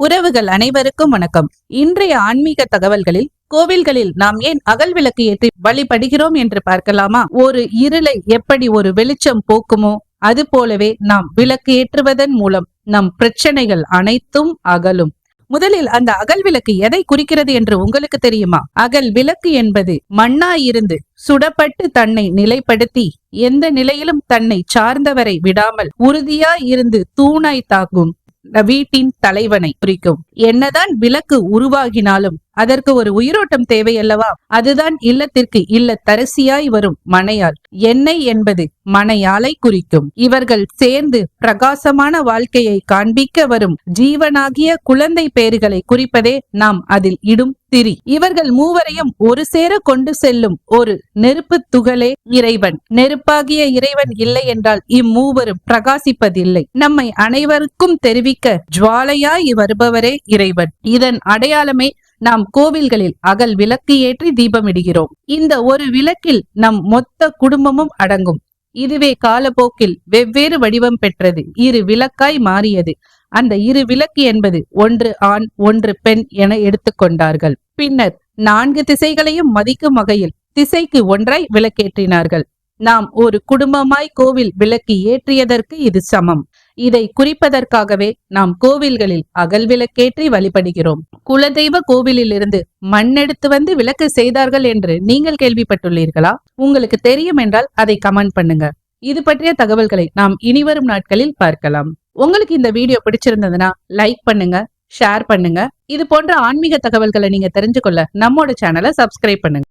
உறவுகள் அனைவருக்கும் வணக்கம். இன்றைய ஆன்மீக தகவல்களில் கோவில்களில் நாம் ஏன் அகல் விளக்கு ஏற்றி வழிபடுகிறோம் என்று பார்க்கலாமா? ஒரு இருளை எப்படி ஒரு வெளிச்சம் போக்குமோ அது போலவே நாம் விளக்கு ஏற்றுவதன் மூலம் நம் பிரச்சனைகள் அனைத்தும் அகலும். முதலில் அந்த அகல் விளக்கு எதை குறிக்கிறது என்று உங்களுக்கு தெரியுமா? அகல் விளக்கு என்பது மண்ணாயிருந்து சுடப்பட்டு தன்னை நிலைப்படுத்தி எந்த நிலையிலும் தன்னை சார்ந்தவரை விடாமல் உறுதியாய் இருந்து தூணாய் தாக்கும் வீட்டின் தலைவனை குறிக்கும். என்னதான் விளக்கு உருவாகினாலும் அதற்கு ஒரு உயிரோட்டம் தேவை அல்லவா? அதுதான் இல்லத்திற்கு இல்லத்தரசியாய் வரும் மனையாள். எண்ணெய் என்பது மனையாளை குறிக்கும். இவர்கள் சேர்ந்து பிரகாசமான வாழ்க்கையை காண்பிக்க வரும் ஜீவனாகிய குழந்தை பேறுகளை குறிப்பதே நாம் அதில் இடும் திரி. இவர்கள் மூவரையும் ஒரு சேர கொண்டு செல்லும் ஒரு நெருப்பு துகளே இறைவன். நெருப்பாகிய இறைவன் இல்லை என்றால் இம்மூவரும் பிரகாசிப்பதில்லை. நம்மை அனைவருக்கும் தெரிவிக்க ஜுவாலையாய் வருபவரே இறைவன். இதன் அடையாளமே நாம் கோவில்களில் அகல் விளக்கு ஏற்றி தீபமிடுகிறோம். இந்த ஒரு விளக்கில் நம் மொத்த குடும்பமும் அடங்கும். இதுவே காலப்போக்கில் வெவ்வேறு வடிவம் பெற்றது, இரு விளக்காய் மாறியது. அந்த இரு விளக்கு என்பது ஒன்று ஆண் ஒன்று பெண் என எடுத்துக்கொண்டார்கள். பின்னர் 4 திசைகளையும் மதிக்கும் வகையில் திசைக்கு ஒன்றாய் விளக்கேற்றினார்கள். நாம் ஒரு குடும்பமாய் கோவில் விளக்கு ஏற்றியதற்கு இது சமம். இதை குறிப்பதற்காகவே நாம் கோவில்களில் அகல் விளக்கேற்றி வழிபடுகிறோம். குலதெய்வ கோவிலில் இருந்து மண்ணெடுத்து வந்து விளக்கு செய்தார்கள் என்று நீங்கள் கேள்விப்பட்டுள்ளீர்களா? உங்களுக்கு தெரியும் என்றால் அதை கமெண்ட் பண்ணுங்க. இது பற்றிய தகவல்களை நாம் இனிவரும் நாட்களில் பார்க்கலாம். உங்களுக்கு இந்த வீடியோ பிடிச்சிருந்ததுன்னா லைக் பண்ணுங்க, ஷேர் பண்ணுங்க. இது போன்ற ஆன்மீக தகவல்களை நீங்க தெரிஞ்சுக்கொள்ள நம்மோட சேனலை சப்ஸ்கிரைப் பண்ணுங்க.